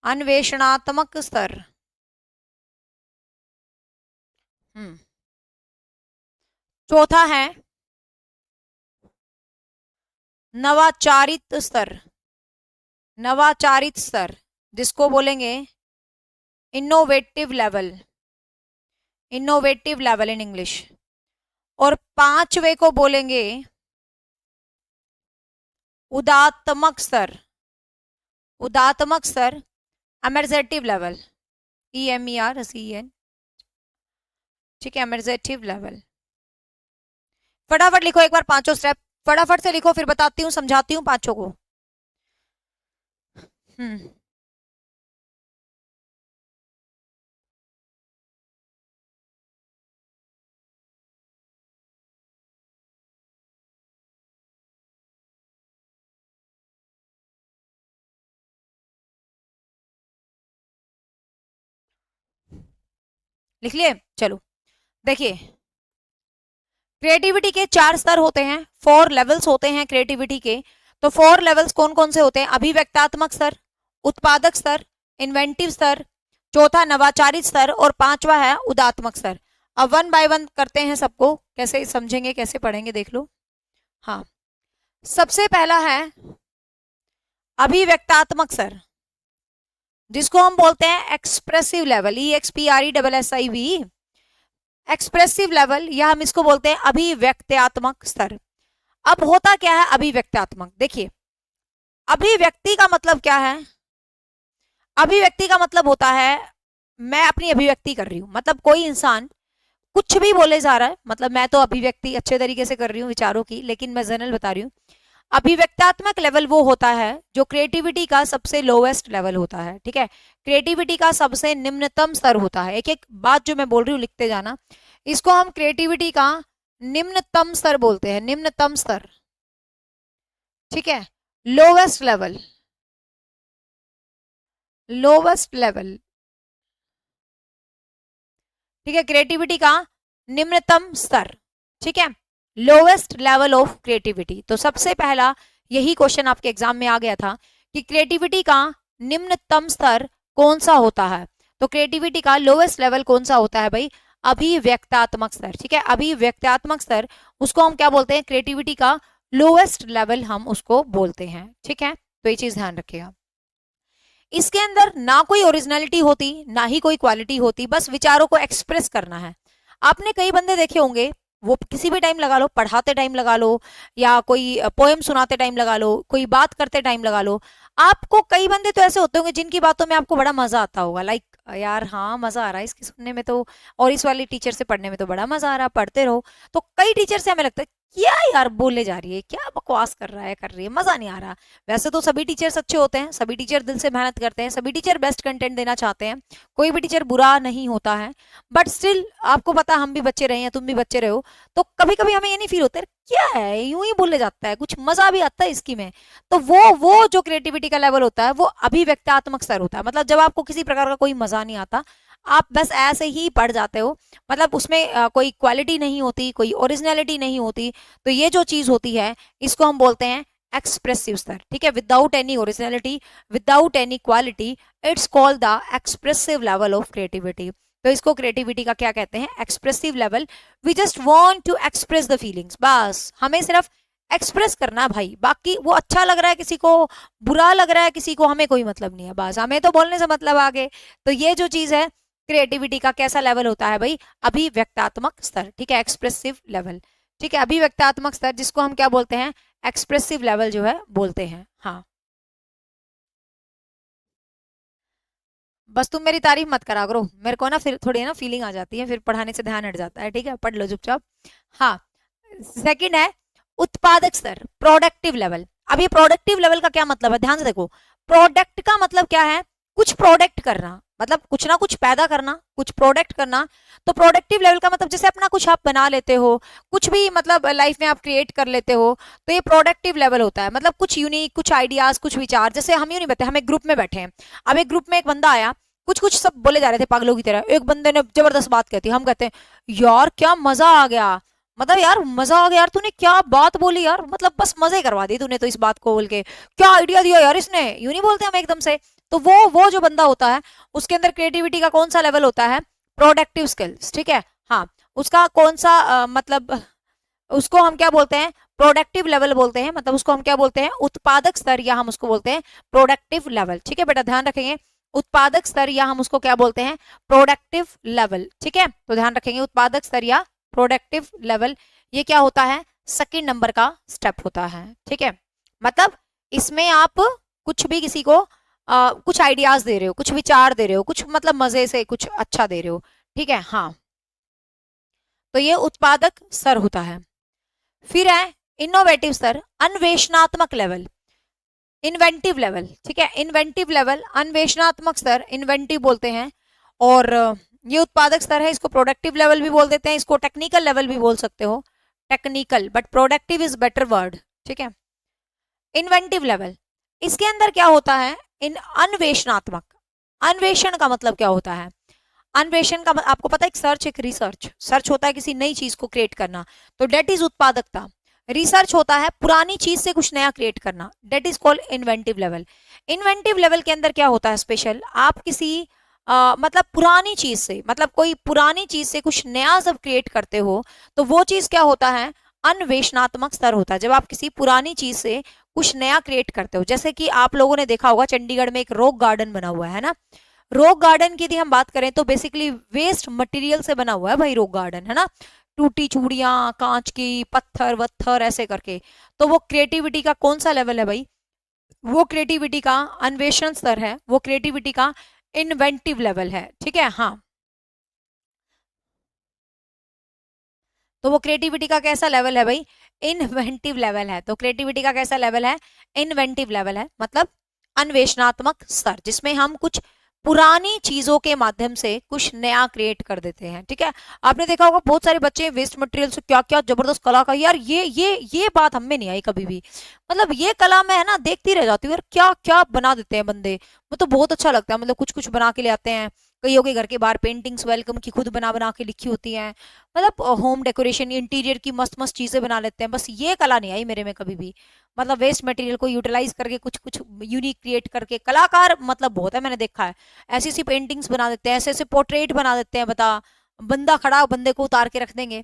अन्वेषणात्मक स्तर। चौथा है नवाचारित स्तर, नवाचारित स्तर जिसको बोलेंगे innovative level, innovative level in English. और पांचवे को बोलेंगे उदात्मक स्तर, उदात्मक स्तर, एमर्जेटिव लेवल, EMERCEN, ठीक है, एमर्जेटिव लेवल। फटाफट लिखो एक बार पांचों स्टेप, फटाफट से लिखो, फिर बताती हूँ, समझाती हूँ पांचों को। लिख लिए, चलो देखिए, क्रिएटिविटी के 4 स्तर होते हैं, 4 लेवल्स होते हैं क्रिएटिविटी के। तो 4 लेवल्स कौन कौन से होते हैं? अभिव्यक्तात्मक स्तर, उत्पादक स्तर, इन्वेंटिव स्तर, चौथा नवाचारित स्तर और पांचवा है उदात्मक स्तर। अब 1 बाय 1 करते हैं सबको, कैसे समझेंगे कैसे पढ़ेंगे देख लो। हाँ, सबसे पहला है अभिव्यक्तात्मक स्तर, जिसको हम बोलते हैं expressive level, EXPRESSIV, expressive level, या हम इसको बोलते हैं अभिव्यक्त्यात्मक स्तर। अब होता क्या है अभिव्यक्त्यात्मक? देखिए, अभिव्यक्ति का मतलब क्या है? अभिव्यक्ति का मतलब होता है मैं अपनी अभिव्यक्ति कर रही हूं, मतलब कोई इंसान कुछ भी बोले जा रहा है, मतलब मैं तो अभिव्यक्ति अच्छे तरीके से कर रही हूँ विचारों की, लेकिन मैं जनरल बता रही हूँ। अभिव्यक्तात्मक लेवल वो होता है जो क्रिएटिविटी का सबसे लोवेस्ट लेवल होता है, ठीक है, क्रिएटिविटी का सबसे निम्नतम स्तर होता है। एक एक बात जो मैं बोल रही हूँ लिखते जाना, इसको हम क्रिएटिविटी का निम्नतम स्तर बोलते हैं, निम्नतम स्तर, ठीक है, लोवेस्ट लेवल, लोवेस्ट लेवल, ठीक है, क्रिएटिविटी का निम्नतम स्तर, ठीक है, लोवेस्ट लेवल ऑफ क्रिएटिविटी। तो सबसे पहला यही क्वेश्चन आपके एग्जाम में आ गया था कि क्रिएटिविटी का निम्नतम स्तर कौन सा होता है? तो क्रिएटिविटी का लोवेस्ट लेवल कौन सा होता है भाई? अभिव्यक्तात्मक स्तर, ठीक है, अभिव्यक्तात्मक स्तर, उसको हम क्या बोलते हैं? क्रिएटिविटी का लोवेस्ट लेवल हम उसको बोलते हैं, ठीक है, तो ये चीज ध्यान रखिएगा। इसके अंदर ना कोई ओरिजिनलिटी होती, ना ही कोई क्वालिटी होती, बस विचारों को एक्सप्रेस करना है। आपने कई बंदे देखे होंगे, वो किसी भी टाइम लगा लो, पढ़ाते टाइम लगा लो, या कोई पोएम सुनाते टाइम लगा लो, कोई बात करते टाइम लगा लो, आपको कई बंदे तो ऐसे होते होंगे जिनकी बातों में आपको बड़ा मजा आता होगा, लाइक यार हाँ मजा आ रहा है इसकी सुनने में, तो और इस वाली टीचर से पढ़ने में तो बड़ा मजा आ रहा है, पढ़ते रहो। तो कई टीचर से हमें लगता है क्या यार बोले जा रही है, क्या बकवास कर रहा है, कर रही है, मजा नहीं आ रहा। वैसे तो सभी टीचर्स अच्छे होते हैं, सभी टीचर दिल से मेहनत करते हैं, सभी टीचर बेस्ट कंटेंट देना चाहते हैं, कोई भी टीचर बुरा नहीं होता है, बट स्टिल आपको पता हम भी बच्चे रहे हैं, तुम भी बच्चे रहे हो, तो कभी कभी हमें ये नहीं फील होता है क्या है यूं ही बोले जाता है, कुछ मजा भी आता है इसकी में। तो वो जो क्रिएटिविटी का लेवल होता है वो अभिव्यक्तात्मक स्तर होता है, मतलब जब आपको किसी प्रकार का कोई मजा नहीं आता, आप बस ऐसे ही पढ़ जाते हो, मतलब उसमें कोई क्वालिटी नहीं होती, कोई ओरिजिनलिटी नहीं होती, तो ये जो चीज होती है इसको हम बोलते हैं एक्सप्रेसिव स्तर, ठीक है, without any originality, without any quality, it's called the expressive level of creativity. तो इसको क्रिएटिविटी का क्या कहते हैं? Expressive level. We just want to express the feelings, बस हमें सिर्फ एक्सप्रेस करना है भाई, बाकी वो अच्छा लग रहा है किसी को, बुरा लग रहा है किसी को, हमें कोई मतलब नहीं है, बस हमें तो बोलने से मतलब आगे। तो ये जो चीज है क्रिएटिविटी का कैसा लेवल होता है भाई? अभिव्यक्तात्मक स्तर, ठीक है, एक्सप्रेसिव लेवल, ठीक है, अभिव्यक्तात्मक स्तर जिसको हम क्या बोलते हैं? एक्सप्रेसिव लेवल जो है बोलते हैं। हाँ, बस तुम मेरी तारीफ मत करा करो, मेरे को ना फिर थोड़ी ना फीलिंग आ जाती है, फिर पढ़ाने से ध्यान हट जाता है, ठीक है, पढ़ लो चुपचाप। हाँ, सेकंड है उत्पादक स्तर, प्रोडक्टिव लेवल। अब ये प्रोडक्टिव लेवल का क्या मतलब है? ध्यान से देखो, प्रोडक्ट का मतलब क्या है? कुछ प्रोडक्ट करना, मतलब कुछ ना कुछ पैदा करना, कुछ प्रोडक्ट करना। तो प्रोडक्टिव लेवल का मतलब जैसे अपना कुछ आप बना लेते हो, कुछ भी मतलब लाइफ में आप क्रिएट कर लेते हो, तो ये प्रोडक्टिव लेवल होता है, मतलब कुछ यूनिक, कुछ आइडियाज, कुछ विचार। जैसे हम यूं नहीं बताते, हम एक ग्रुप में बैठे हैं, अब एक ग्रुप में एक बंदा आया, कुछ कुछ सब बोले जा रहे थे पागलों की तरह, एक बंदे ने जबरदस्त बात कहती, हम कहते हैं यार क्या मजा आ गया, मतलब यार मजा आ गया यार, तूने क्या बात बोली यार, मतलब बस मजे करवा दी तूने तो इस बात को बोल के, क्या आइडिया दिया यार इसने, यूं नहीं बोलते हम एकदम से। तो वो जो बंदा होता है उसके अंदर क्रिएटिविटी का कौन सा लेवल होता है, प्रोडक्टिव स्किल्स, ठीक है। हाँ, उसका कौन सा मतलब उसको हम क्या बोलते हैं, प्रोडक्टिव लेवल बोलते हैं, मतलब उसको हम क्या बोलते हैं, उत्पादक स्तर, या हम उसको बोलते हैं प्रोडक्टिव लेवल, ठीक है बेटा ध्यान रखेंगे। उत्पादक स्तर या हम उसको क्या बोलते हैं, प्रोडक्टिव लेवल, ठीक है। तो ध्यान रखेंगे उत्पादक स्तर या प्रोडक्टिव लेवल, ये क्या होता है, सेकंड नंबर का स्टेप होता है, ठीक है। मतलब इसमें आप कुछ भी किसी को कुछ आइडियाज दे रहे हो, कुछ विचार दे रहे हो, कुछ मतलब मजे से कुछ अच्छा दे रहे हो, ठीक है। हाँ, तो ये उत्पादक स्तर होता है। फिर है इनोवेटिव स्तर, अन्वेषणात्मक लेवल, इन्वेंटिव लेवल, ठीक है। इन्वेंटिव लेवल, अन्वेषणात्मक स्तर, इन्वेंटिव बोलते हैं। और ये उत्पादक स्तर है, इसको प्रोडक्टिव लेवल भी बोल देते हैं, इसको टेक्निकल लेवल भी बोल सकते हो, technical, but productive is better word, ठीक है। इन्वेंटिव लेवल, इसके अंदर क्या होता है, इन अन्वेषणात्मक, अन्वेषण का मतलब क्या होता है, अन्वेषण का आपको पता है, एक सर्च एक रिसर्च, सर्च होता है किसी नई चीज को क्रिएट करना, तो डेट इज उत्पादकता। रिसर्च होता है पुरानी चीज से कुछ नया क्रिएट करना, that is called inventive level. Inventive level के अंदर क्या होता है स्पेशल, आप किसी मतलब पुरानी चीज से, मतलब कोई पुरानी चीज से कुछ नया जब क्रिएट करते हो तो वो चीज क्या होता है, अन्वेषणात्मक स्तर होता है। जब आप किसी पुरानी चीज से कुछ नया क्रिएट करते हो, जैसे कि आप लोगों ने देखा होगा चंडीगढ़ में एक रॉक गार्डन बना हुआ है ना, रॉक गार्डन की यदि हम बात करें तो बेसिकली वेस्ट मटेरियल से बना हुआ है भाई रॉक गार्डन, है ना, टूटी चूड़ियां, कांच की, पत्थर वत्थर ऐसे करके। तो वो क्रिएटिविटी का कौन सा लेवल है भाई, वो क्रिएटिविटी का अन्वेषण स्तर है, वो क्रिएटिविटी का इन्वेंटिव लेवल है, ठीक है। हाँ, तो वो क्रिएटिविटी का कैसा लेवल है भाई, इन्वेंटिव लेवल है। तो क्रिएटिविटी का कैसा लेवल है, इन्वेंटिव लेवल है, मतलब अन्वेषणात्मक स्तर, जिसमें हम कुछ पुरानी चीजों के माध्यम से कुछ नया क्रिएट कर देते हैं, ठीक है। आपने देखा होगा बहुत सारे बच्चे वेस्ट मटेरियल से क्या क्या जबरदस्त कला का, यार ये बात हम में नहीं आई कभी भी, मतलब ये कला में है ना देखती रह जाती हूँ यार, क्या क्या बना देते हैं बंदे, वो तो बहुत अच्छा लगता है, मतलब कुछ कुछ बना के ले आते हैं। कईयों के घर के बाहर पेंटिंग्स वेलकम की खुद बना बना के लिखी होती हैं, मतलब होम डेकोरेशन इंटीरियर की मस्त मस्त चीजें बना लेते हैं, बस ये कला नहीं आई मेरे में कभी भी। मतलब वेस्ट मटेरियल को यूटिलाइज करके कुछ कुछ यूनिक क्रिएट करके, कलाकार मतलब बहुत है, मैंने देखा है ऐसी ऐसी पेंटिंग्स बना देते हैं, ऐसे ऐसे पोर्ट्रेट बना देते हैं, बता बंदा खड़ा बंदे को उतार के रख देंगे,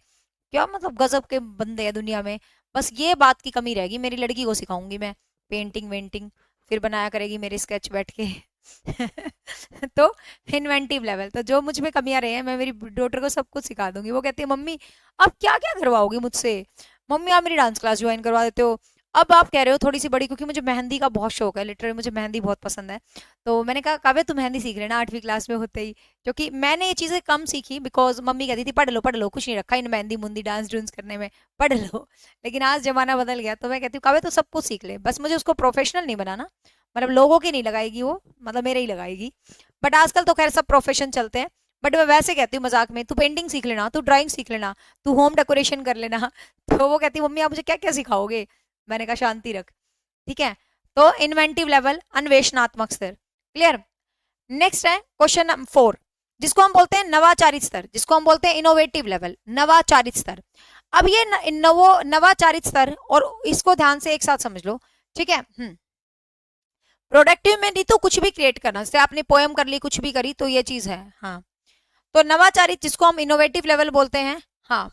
क्या मतलब गजब के बंदे हैं दुनिया में। बस ये बात की कमी रहेगी, मेरी लड़की को सिखाऊंगी मैं पेंटिंग वेंटिंग, फिर बनाया करेगी मेरे स्केच बैठ के। तो इन्वेंटिव लेवल, तो जो मुझ में कमियां रही हैं मैं मेरी डॉटर को सब कुछ सिखा दूंगी। वो कहती है मम्मी अब क्या क्या करवाओगी मुझसे, मम्मी आप मेरी डांस क्लास ज्वाइन करवा देते हो। अब आप कह रहे हो थोड़ी सी बड़ी, क्योंकि मुझे मेहंदी का बहुत शौक है, लिटरली मुझे मेहंदी बहुत पसंद है। तो मैंने कहा काव्य तू मेहंदी सीख लेना 8वीं क्लास में होते ही, क्योंकि मैंने ये चीजें कम सीखी बिकॉज मम्मी कहती थी पढ़ लो कुछ नहीं रखा इन मेहंदी मुंदी डांस डूंस करने में, पढ़ लो। लेकिन आज जमाना बदल गया, तो मैं कहती हूँ काव्य तो सब कुछ सीख ले, बस मुझे उसको प्रोफेशनल नहीं बनाना, मतलब लोगों की नहीं लगाएगी वो, मतलब मेरे ही लगाएगी। बट आजकल तो खैर सब प्रोफेशन चलते हैं। बट मैं वैसे कहती हूँ मजाक में, तू पेंटिंग सीख लेना, तू ड्राइंग सीख लेना, तू होम डेकोरेशन कर लेना। तो वो कहती मम्मी आप मुझे क्या क्या सिखाओगे, मैंने कहा शांति रख, ठीक है। तो इन्वेंटिव लेवल, अन्वेषणात्मक स्तर, क्लियर। नेक्स्ट है क्वेश्चन नंबर 4, जिसको हम बोलते हैं नवाचारित स्तर, जिसको हम बोलते हैं इनोवेटिव लेवल, नवाचारित स्तर। अब ये नवाचारित स्तर, और इसको ध्यान से एक साथ समझ लो, ठीक है। प्रोडक्टिव में नहीं तो कुछ भी क्रिएट करना, जैसे आपने पोएम कर ली, कुछ भी करी, तो ये चीज है। हाँ, तो नवाचारित जिसको हम इनोवेटिव लेवल बोलते हैं। हाँ,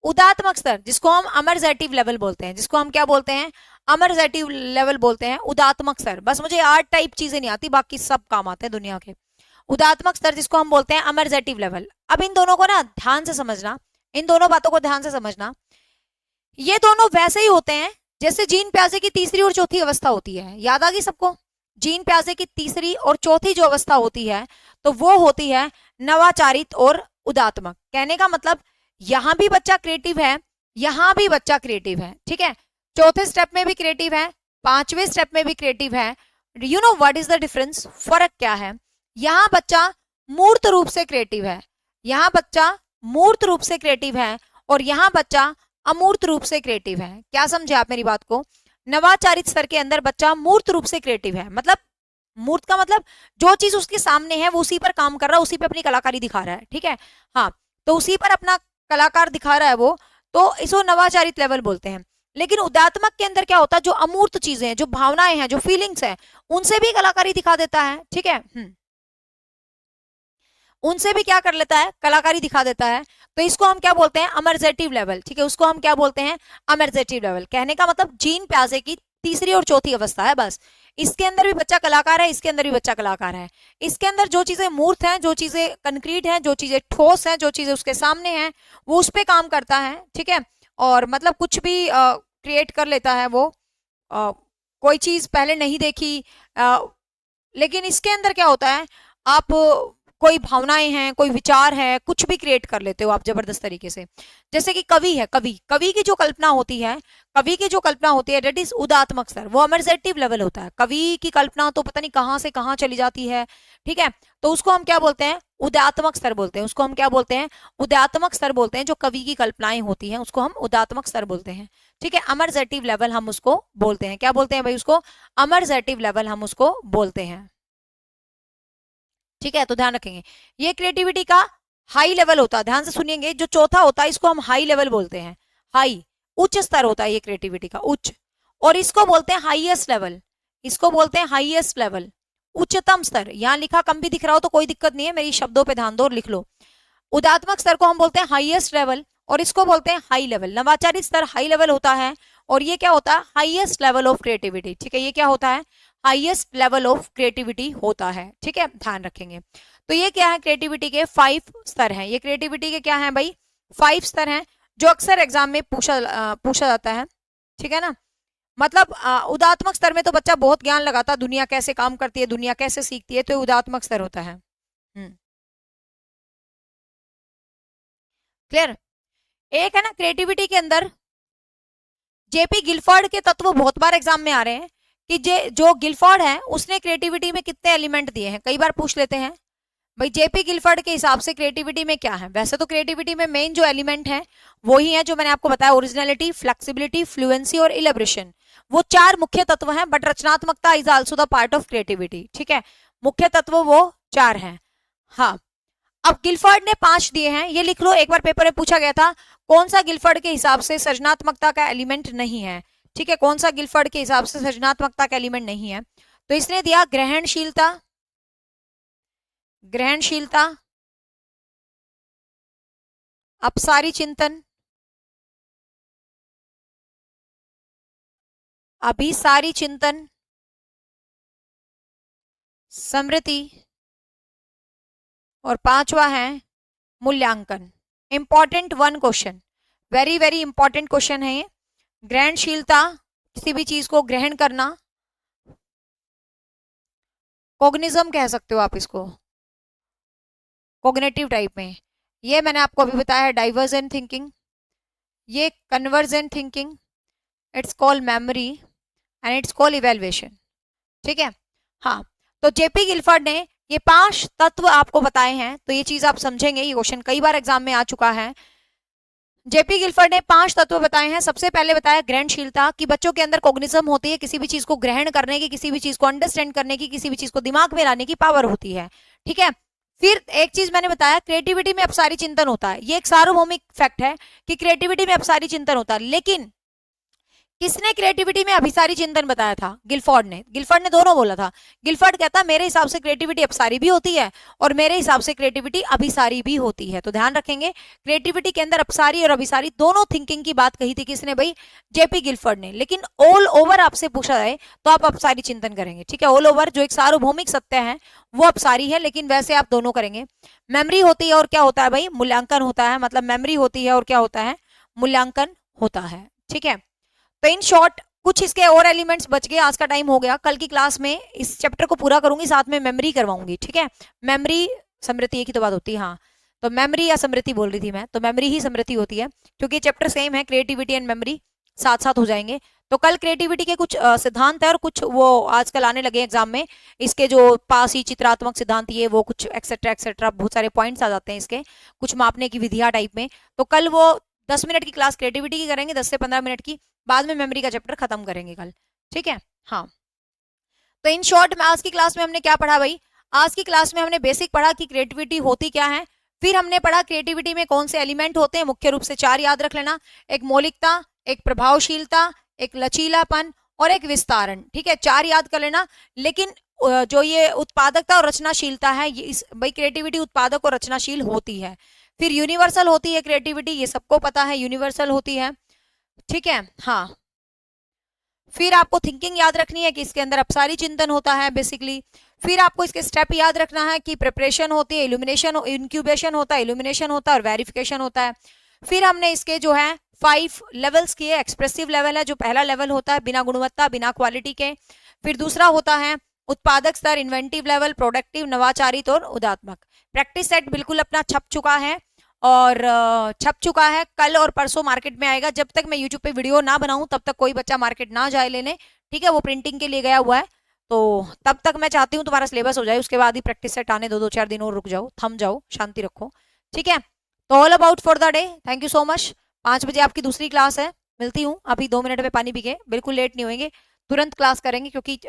उदात्मक स्तर जिसको हम अमरजेटिव लेवल बोलते हैं, जिसको हम क्या बोलते हैं, अमरजेटिव लेवल बोलते हैं, उदात्मक स्तर। बस मुझे 8 टाइप चीजें नहीं आती, बाकी सब काम आते हैं दुनिया के। उदात्मक स्तर जिसको हम बोलते हैं अमरजेटिव लेवल। अब इन दोनों को ना ध्यान से समझना, इन दोनों बातों को ध्यान से समझना, ये दोनों वैसे ही होते हैं जैसे जीन प्याजे की तीसरी और चौथी अवस्था होती है, याद आ गई सबको, जीन प्याजे की तीसरी और चौथी जो अवस्था होती है तो वो होती है नवाचारित और उदात्मक। कहने का मतलब यहां भी बच्चा क्रिएटिव है, यहां भी बच्चा क्रिएटिव है, ठीक है, चौथे स्टेप में भी क्रिएटिव है, पांचवें स्टेप में भी क्रिएटिव है। You know what is the difference, फर्क क्या है, यहाँ बच्चा मूर्त रूप से क्रिएटिव है, यहाँ बच्चा मूर्त रूप से क्रिएटिव है, और यहाँ बच्चा अमूर्त रूप से क्रिएटिव है। क्या समझे आप मेरी बात को, नवाचारित स्तर के अंदर बच्चा मूर्त रूप से क्रिएटिव है, मतलब मूर्त का मतलब जो चीज उसके सामने है वो उसी पर काम कर रहा है, उसी पे अपनी कलाकारी दिखा रहा है, ठीक है। हाँ, तो उसी पर अपना कलाकार दिखा रहा है वो, तो इसको नवाचारित लेवल बोलते हैं। लेकिन उद्यात्मक के अंदर क्या होता है, जो अमूर्त चीजें हैं, जो भावनाएं हैं, जो फीलिंग्स हैं, उनसे भी कलाकारी दिखा देता है। ठीक है, उनसे भी क्या कर लेता है, कलाकारी दिखा देता है। तो इसको हम क्या बोलते हैं, अमर्जेटिव लेवल। ठीक है, उसको हम क्या बोलते हैं, अमर्जेटिव लेवल। कहने का मतलब जीन प्याजे की तीसरी और चौथी अवस्था है बस। इसके अंदर भी बच्चा कलाकार है, इसके अंदर भी बच्चा कलाकार है। इसके अंदर जो चीजें मूर्त हैं, जो चीजें कंक्रीट हैं, जो चीजें ठोस हैं, जो चीजें उसके सामने हैं, वो उस पर काम करता है। ठीक है, और मतलब कुछ भी क्रिएट कर लेता है वो। कोई चीज पहले नहीं देखी, लेकिन इसके अंदर क्या होता है, आप कोई भावनाएं हैं, कोई विचार है, कुछ भी क्रिएट कर लेते हो आप जबरदस्त तरीके से। जैसे कि कवि है, कवि कवि की जो कल्पना होती है, कवि की जो कल्पना होती है, डेट इज उदात्मक स्तर, वो अमर्जेटिव लेवल होता है। कवि की कल्पना तो पता नहीं कहाँ से कहाँ चली जाती है। ठीक है, तो उसको हम क्या बोलते हैं, उदात्मक स्तर बोलते हैं। उसको हम क्या बोलते हैं, उदात्मक स्तर बोलते हैं। जो कवि की कल्पनाएं होती हैं उसको हम उदात्मक स्तर बोलते हैं। ठीक है, अमर्जेटिव लेवल हम उसको बोलते हैं। क्या बोलते हैं भाई उसको, अमर्जेटिव लेवल हम उसको बोलते हैं। ठीक है, तो ध्यान रखेंगे ये क्रिएटिविटी का हाई लेवल होता है। ध्यान से सुनिएंगे, जो चौथा होता है इसको हम हाई लेवल बोलते हैं। हाई, उच्च स्तर होता है ये क्रिएटिविटी का, उच्च। और इसको बोलते हैं हाईएस्ट लेवल, इसको बोलते हैं हाईएस्ट लेवल, उच्चतम स्तर। यहां लिखा कम भी दिख रहा हो तो कोई दिक्कत नहीं है, मेरी शब्दों पे ध्यान दो और लिख लो। उदात्मक स्तर को हम बोलते हैं हाईएस्ट लेवल, और इसको बोलते हैं हाई लेवल। नवाचारी स्तर हाई लेवल होता है, और ये क्या होता है, हाईएस्ट लेवल ऑफ क्रिएटिविटी। ठीक है, ये क्या होता है, हाईएस्ट लेवल ऑफ क्रिएटिविटी होता है। ठीक है, ध्यान रखेंगे। तो ये क्या है, क्रिएटिविटी के 5 स्तर हैं। ये क्रिएटिविटी के क्या है भाई, 5 स्तर हैं, जो अक्सर एग्जाम में पूछा जाता है। ठीक है ना, मतलब उदात्मक स्तर में तो बच्चा बहुत ज्ञान लगाता, दुनिया कैसे काम करती है, दुनिया कैसे सीखती है, तो उदात्मक स्तर होता है। क्लियर। एक है ना क्रिएटिविटी के अंदर, जेपी गिलफोर्ड के तत्व बहुत बार एग्जाम में आ रहे हैं कि जो गिलफोर्ड है उसने क्रिएटिविटी में कितने एलिमेंट दिए हैं, कई बार पूछ लेते हैं। भाई जेपी गिलफोर्ड के हिसाब से क्रिएटिविटी में क्या है, वैसे तो क्रिएटिविटी में मेन जो एलिमेंट है वो ही है जो मैंने आपको बताया, ओरिजिनलिटी, फ्लेक्सिबिलिटी, फ्लुएंसी और इलेब्रेशन। वो 4 मुख्य तत्व हैं, बट रचनात्मकता is also the part of creativity. ठीक है, मुख्य तत्व वो 4 हैं। हाँ, अब गिलफोर्ड ने 5 दिए हैं, ये लिख लो, एक बार पेपर में पूछा गया था कौन सा गिलफोर्ड के हिसाब से सृजनात्मकता का एलिमेंट नहीं है। ठीक है, कौन सा गिलफोर्ड के हिसाब से सृजनात्मकता का एलिमेंट नहीं है, तो इसने दिया ग्रहणशीलता, ग्रहणशीलता, अपसारी चिंतन, अभिसारी चिंतन, स्मृति, और 5वां है मूल्यांकन। Important 1 question, very very important question है ये। ग्रहणशीलता, किसी भी चीज को ग्रहण करना, कॉग्निज्म कह सकते हो आप इसको, कॉग्निटिव टाइप में। ये मैंने आपको अभी बताया है डाइवर्जेंट थिंकिंग, ये convergent thinking, it's called memory and it's called evaluation. ठीक है, हाँ, तो जेपी गिलफोर्ड ने ये 5 तत्व आपको बताए हैं, तो ये चीज आप समझेंगे, ये क्वेश्चन कई बार एग्जाम में आ चुका है। जेपी गिलफोर्ड ने 5 तत्व बताए हैं। सबसे पहले बताया ग्रहणशीलता, कि बच्चों के अंदर कॉग्निज्म होती है, किसी भी चीज को ग्रहण करने की, किसी भी चीज को अंडरस्टैंड करने की, किसी भी चीज को दिमाग में लाने की पावर होती है। ठीक है, फिर एक चीज मैंने बताया, क्रिएटिविटी में अपसारी चिंतन होता है। ये एक सार्वभौमिक फैक्ट है कि क्रिएटिविटी में अपसारी चिंतन होता है, लेकिन किसने क्रिएटिविटी में अभिसारी चिंतन बताया था, गिलफोर्ड ने। गिलफोर्ड ने दोनों बोला था। गिलफोर्ड कहता मेरे हिसाब से क्रिएटिविटी अपसारी भी होती है और मेरे हिसाब से क्रिएटिविटी अभिसारी भी होती है। तो ध्यान रखेंगे, क्रिएटिविटी के अंदर अपसारी और अभिसारी दोनों थिंकिंग की बात कही थी किसने भाई, जेपी गिलफोर्ड ने। लेकिन ऑल ओवर आपसे पूछा जाए तो आप अपसारी चिंतन करेंगे। ठीक है, ऑल ओवर जो एक सार्वभौमिक सत्य है वो अपसारी है, लेकिन वैसे आप दोनों करेंगे। मेमोरी होती है और क्या होता है भाई, मूल्यांकन होता है। मतलब मेमोरी होती है और क्या होता है, मूल्यांकन होता है। ठीक है, तो इन शॉर्ट कुछ इसके और एलिमेंट्स बच गए, आज का टाइम हो गया। कल की क्लास में इस चैप्टर को पूरा करूंगी, साथ में मेमोरी करवाऊंगी। ठीक है, मेमोरी स्मृति एक ही तो बात होती है। हाँ, तो मेमोरी या स्मृति बोल रही थी मैं, तो मेमोरी ही स्मृति होती है, क्योंकि चैप्टर सेम है, क्रिएटिविटी एंड मेमोरी साथ साथ हो जाएंगे। तो कल क्रिएटिविटी के कुछ सिद्धांत है और कुछ वो आजकल आने लगे एग्जाम में, इसके जो पास ही चित्रात्मक सिद्धांत ये वो कुछ एक्सेट्रा एक्सेट्रा बहुत सारे पॉइंट्स आ जाते हैं इसके, कुछ मापने की विधियां टाइप में। तो कल वो 10 मिनट की क्लास क्रिएटिविटी की करेंगे, 10 से 15 मिनट की, बाद में मेमोरी का चैप्टर खत्म करेंगे कल। ठीक है, हाँ, तो इन शॉर्ट में आज की क्लास में हमने क्या पढ़ा भाई, आज की क्लास में हमने बेसिक पढ़ा कि क्रिएटिविटी होती क्या है, फिर हमने पढ़ा क्रिएटिविटी में कौन से एलिमेंट होते हैं, मुख्य रूप से 4 याद रख लेना, एक मौलिकता, एक प्रभावशीलता, एक लचीलापन और एक विस्तारण। ठीक है, 4 याद कर लेना। लेकिन जो ये उत्पादकता और रचनाशीलता है, ये इस भाई क्रिएटिविटी उत्पादक और रचनाशील होती है। फिर यूनिवर्सल होती है क्रिएटिविटी, ये सबको पता है, यूनिवर्सल होती है। ठीक है, हाँ। फिर आपको थिंकिंग याद रखनी है कि इसके अंदर अपसारी चिंतन होता है बेसिकली। फिर आपको इसके स्टेप याद रखना है कि प्रिपरेशन होती है, इल्यूमिनेशन, इंक्यूबेशन होता है, इल्यूमिनेशन होता है और वेरिफिकेशन होता है। फिर हमने इसके जो है 5 लेवल्स किए। एक्सप्रेसिव लेवल है जो पहला लेवल होता है, बिना गुणवत्ता बिना क्वालिटी के। फिर दूसरा होता है उत्पादक स्तर, इन्वेंटिव लेवल, प्रोडक्टिव, नवाचारित और उदात्मक। प्रैक्टिस सेट बिल्कुल अपना छप चुका है और छप चुका है, कल और परसों मार्केट में आएगा। जब तक मैं यूट्यूब पे वीडियो ना बनाऊं तब तक कोई बच्चा मार्केट ना जाए लेने, ठीक है, वो प्रिंटिंग के लिए गया हुआ है। तो तब तक मैं चाहती हूँ तुम्हारा सिलेबस हो जाए, उसके बाद ही प्रैक्टिस सेट आने दो, 2-4 दिन और रुक जाओ, थम जाओ, शांति रखो। ठीक है, तो all about for the day, thank you so much. 5 बजे आपकी दूसरी क्लास है, मिलती हूँ। अभी 2 मिनट में पानी पी के, बिल्कुल लेट नहीं होंगे, तुरंत क्लास करेंगे क्योंकि